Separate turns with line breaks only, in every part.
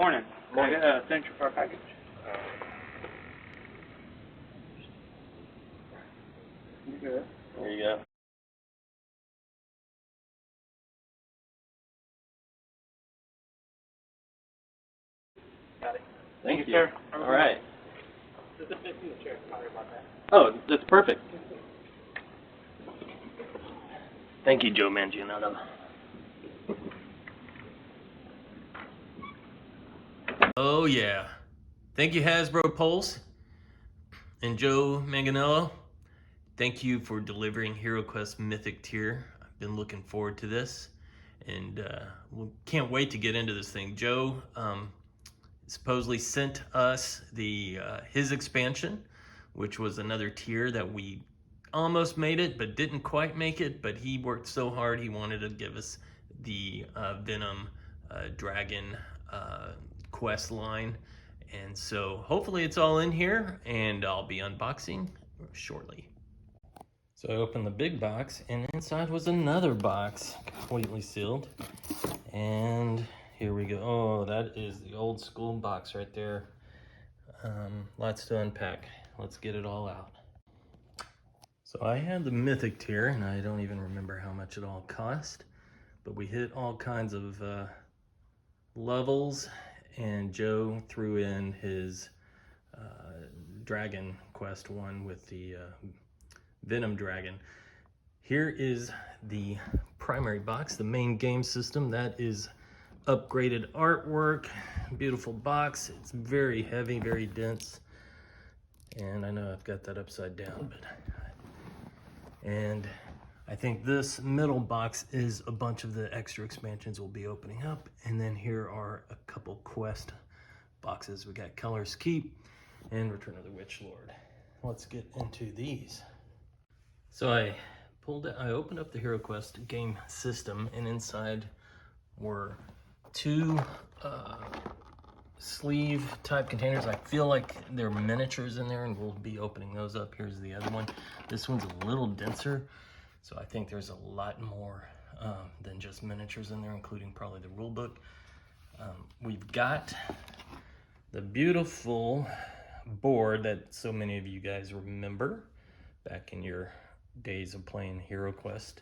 Morning. Can I get a signature for our package? You good?
There you go.
Got it.
Thank you.
Sir.
All right.
There's a bit in the chair. Sorry about that.
Oh, that's perfect. Thank you, Joe Mangianotto. Oh, yeah. Thank you, Hasbro Pulse and Joe Manganiello. Thank you for delivering HeroQuest Mythic tier. I've been looking forward to this, and we can't wait to get into this thing. Joe supposedly sent us the his expansion, which was another tier that we almost made it, but didn't quite make it. But he worked so hard, he wanted to give us the Venom Dragon quest line. And so hopefully it's all in here, and I'll be unboxing shortly. So I opened the big box, and inside was another box, completely sealed. And here we go. Oh, that is the old school box right there. Lots to unpack. Let's get it all out. So I had the Mythic tier, and I don't even remember how much it all cost, but we hit all kinds of levels, and Joe threw in his Dragon Quest one with the Venom Dragon. Here is the primary box, the main game system. That is upgraded artwork, beautiful box. It's very heavy, very dense. And I know I've got that upside down, and I think this middle box is a bunch of the extra expansions we'll be opening up. And then here are a couple quest boxes. We got Color's Keep and Return of the Witch Lord. Let's get into these. So I opened up the HeroQuest game system, and inside were two sleeve type containers. I feel like there are miniatures in there, and we'll be opening those up. Here's the other one. This one's a little denser, so I think there's a lot more than just miniatures in there, including probably the rule book. We've got the beautiful board that so many of you guys remember back in your days of playing HeroQuest.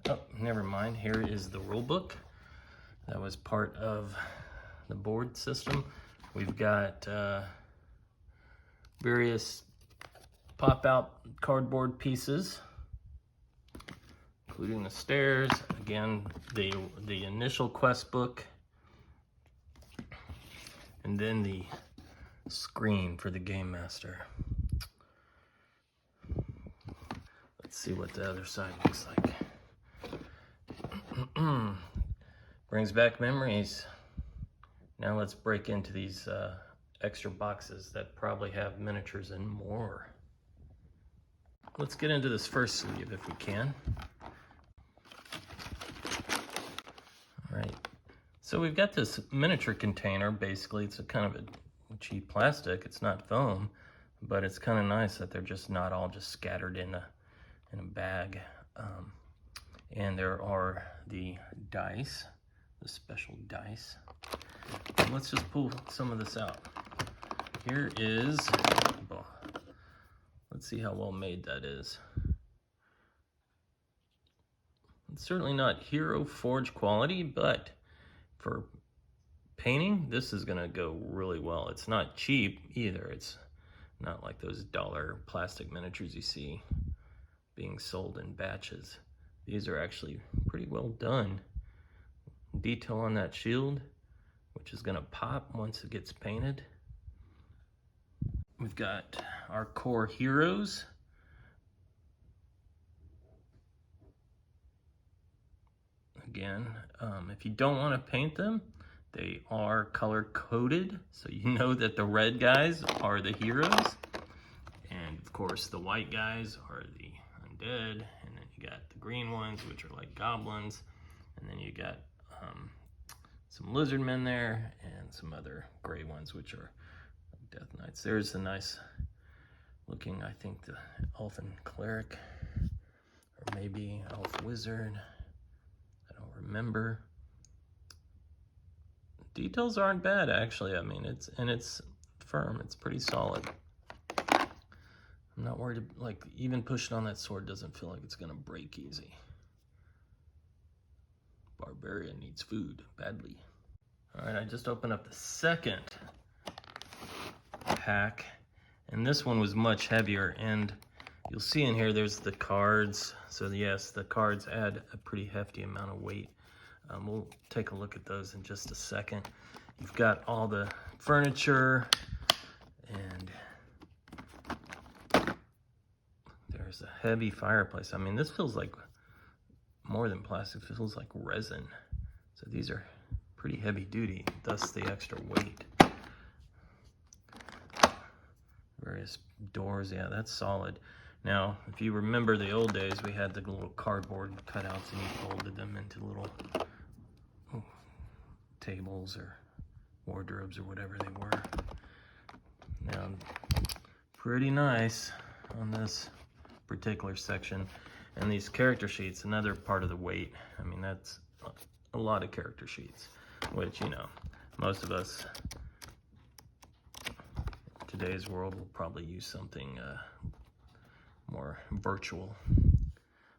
Oh, never mind. Here is the rule book that was part of the board system. We've got various pop-out cardboard pieces, including the stairs. Again, the initial quest book, and then the screen for the Game Master. Let's see what the other side looks like. Brings back memories. Now let's break into these extra boxes that probably have miniatures and more. Let's get into this first sleeve if we can. All right. So we've got this miniature container. Basically, it's a kind of a cheap plastic. It's not foam, but it's kind of nice that they're just not all just scattered in a bag. And there are the dice, the special dice. And let's just pull some of this out. Here is, let's see how well made that is. It's certainly not Hero Forge quality, but for painting, this is gonna go really well. It's not cheap either. It's not like those dollar plastic miniatures you see being sold in batches. These are actually pretty well done. Detail on that shield, which is gonna pop once it gets painted. We've got our core heroes. Again, if you don't want to paint them, they are color coded, so you know that the red guys are the heroes, and of course the white guys are the undead, and then you got the green ones, which are like goblins, and then you got some lizard men there, and some other gray ones, which are death knights. There's the nice looking, I think, the elfin cleric, or maybe elf wizard. I don't remember. details aren't bad, actually. I mean, it's firm. It's pretty solid. I'm not worried, like, even pushing on that sword doesn't feel like it's gonna break easy. Barbarian needs food badly. All right, I just opened up the second pack, and this one was much heavier, and you'll see in here there's the cards. So yes, the cards add a pretty hefty amount of weight. We'll take a look at those in just a second. You've got all the furniture, and there's a heavy fireplace. I mean, this feels like more than plastic, it feels like resin. So these are pretty heavy duty, thus the extra weight. Various doors, yeah, that's solid. Now, if you remember the old days, we had the little cardboard cutouts and you folded them into little tables or wardrobes or whatever they were. Now, pretty nice on this particular section. And these character sheets, another part of the weight. I mean, that's a lot of character sheets, which, you know, most of us in today's world will probably use something more virtual.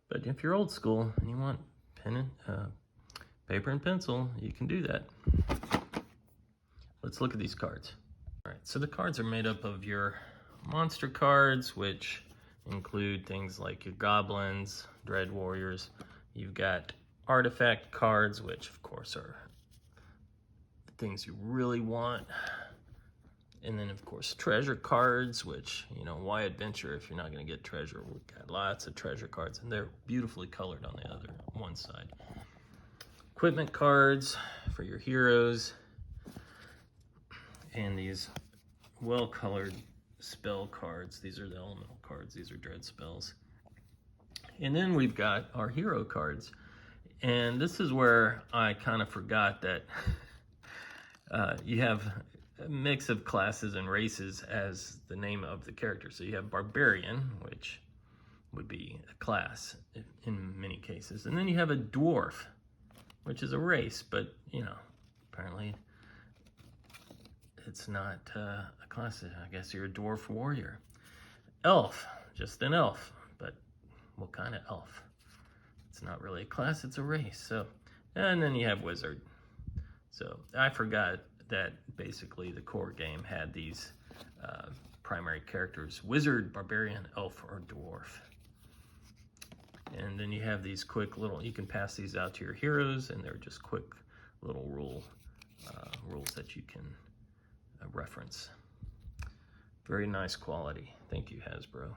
But if you're old school and you want pen and paper and pencil, you can do that. Let's look at these cards. All right, so the cards are made up of your monster cards, which include things like your goblins, dread warriors. You've got artifact cards, which of course are the things you really want. And then of course treasure cards, which, you know, why adventure if you're not going to get treasure? We've got lots of treasure cards, and they're beautifully colored on the other one side. Equipment cards for your heroes, and these well-colored spell cards. These are the elemental cards. These are dread spells. And then we've got our hero cards. And this is where I kind of forgot that you have a mix of classes and races as the name of the character. So you have Barbarian, which would be a class in many cases. And then you have a Dwarf, which is a race, but, you know, apparently it's not a class. I guess you're a Dwarf warrior. Elf, just an elf, but what kind of elf? It's not really a class, it's a race. So, and then you have Wizard. So I forgot that basically the core game had these primary characters: Wizard, Barbarian, Elf, or Dwarf. And then you have these quick little, you can pass these out to your heroes, and they're just quick little rules that you can reference. Very nice quality. Thank you, Hasbro.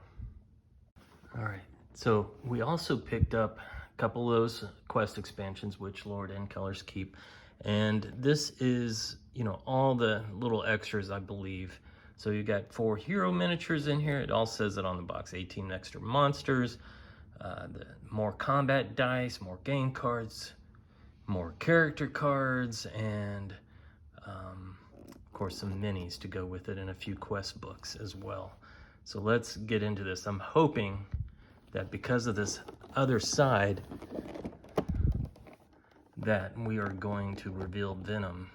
All right, so we also picked up a couple of those quest expansions, which Lord and Colors keep. And this is, you know, all the little extras, I believe. So you got 4 hero miniatures in here. It all says it on the box. 18 extra monsters, the more combat dice, more game cards, more character cards, and of course some minis to go with it, and a few quest books as well. So let's get into this. I'm hoping that because of this other side that we are going to reveal Venom,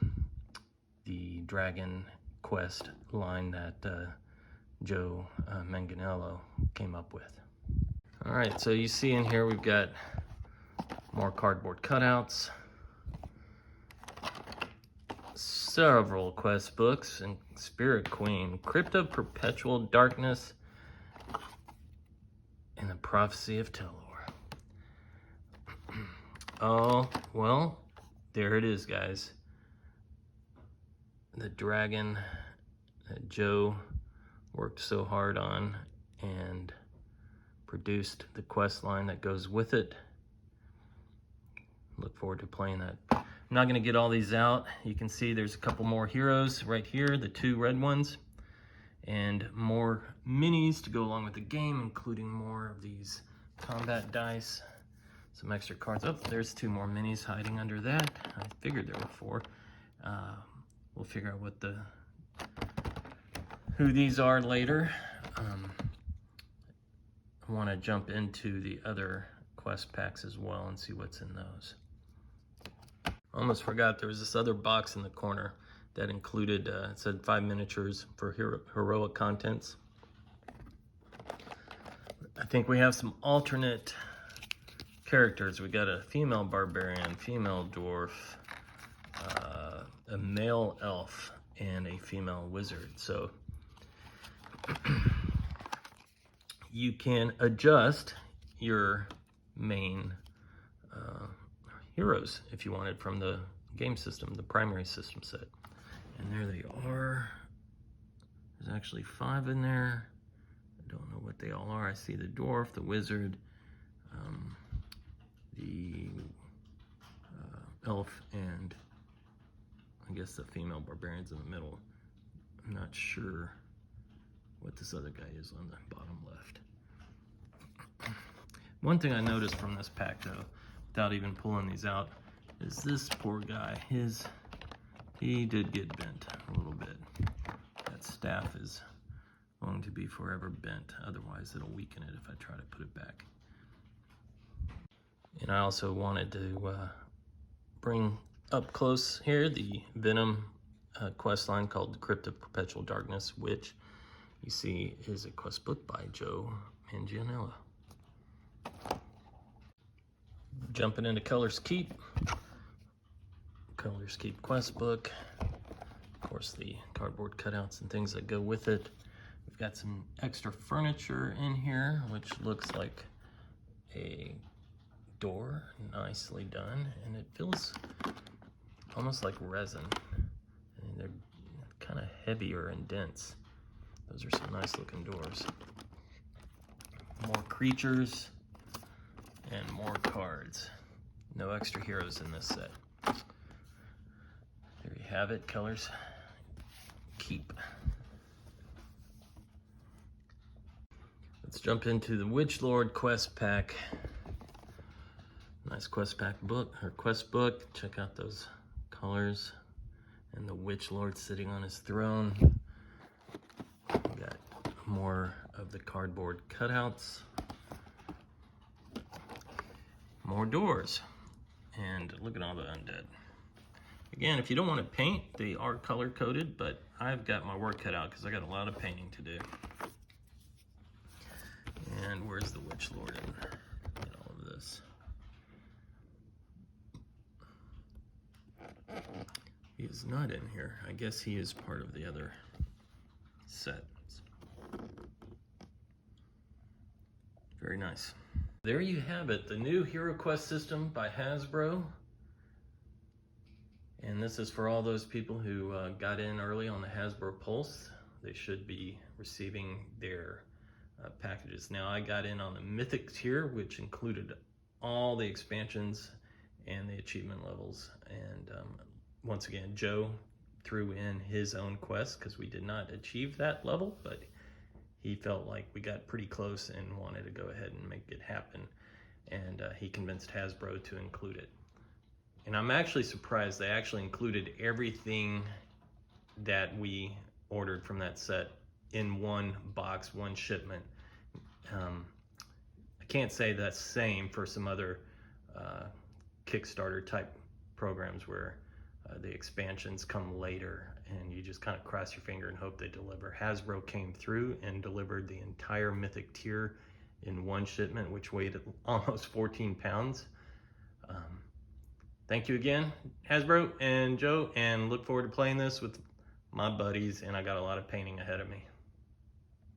the Dragon Quest line that Joe Manganiello came up with. All right, so you see in here we've got more cardboard cutouts, several quest books, and Spirit Queen, Crypt of Perpetual Darkness, and the Prophecy of Telor. Oh, well, there it is, guys. The dragon that Joe worked so hard on and produced the quest line that goes with it. Look forward to playing that. I'm not going to get all these out. You can see there's a couple more heroes right here, the 2 red ones, and more minis to go along with the game, including more of these combat dice, some extra cards. Oh, there's 2 more minis hiding under that. I figured there were 4. We'll figure out what who these are later. I want to jump into the other quest packs as well and see what's in those. Almost forgot there was this other box in the corner that included, it said 5 miniatures for heroic contents. I think we have some alternate characters. We got a female barbarian, female dwarf, a male elf, and a female wizard. So you can adjust your main heroes if you wanted from the game system, the primary system set. And there they are. There's actually 5 in there. I don't know what they all are. I see the dwarf, the wizard, the elf, and I guess the female barbarian's in the middle. I'm not sure what this other guy is on the bottom left. One thing I noticed from this pack, though, without even pulling these out, is this poor guy. He did get bent a little bit. That staff is going to be forever bent, otherwise it'll weaken it if I try to put it back. And I also wanted to bring up close here the Venom quest line called Crypt of Perpetual Darkness, which you see is a quest book by Joe Manganiello. Jumping into Colors Keep. Colors Keep quest book. Of course, the cardboard cutouts and things that go with it. We've got some extra furniture in here, which looks like a door, nicely done, and it feels almost like resin. And they're kind of heavier and dense. Those are some nice looking doors. More creatures and more cards. No extra heroes in this set. There you have it, Colors Keep. Let's jump into the Witchlord quest pack. Nice quest pack book, or quest book. Check out those colors and the Witchlord sitting on his throne. We got more of the cardboard cutouts. More doors. And look at all the undead. Again, if you don't want to paint, they are color coded, but I've got my work cut out because I got a lot of painting to do. And where's the Witchlord in all of this? He is not in here. I guess he is part of the other set. Very nice. There you have it, the new HeroQuest system by Hasbro. And this is for all those people who got in early on the Hasbro Pulse. They should be receiving their packages. Now, I got in on the Mythic tier, which included all the expansions and the achievement levels. And once again, Joe threw in his own quest because we did not achieve that level, but he felt like we got pretty close and wanted to go ahead and make it happen. And he convinced Hasbro to include it. And I'm actually surprised they actually included everything that we ordered from that set in one box, one shipment. I can't say that's same for some other Kickstarter type programs where the expansions come later and you just kind of cross your finger and hope they deliver. Hasbro came through and delivered the entire Mythic tier in one shipment, which weighed almost 14 pounds. Thank you again, Hasbro and Joe, and look forward to playing this with my buddies, and I got a lot of painting ahead of me.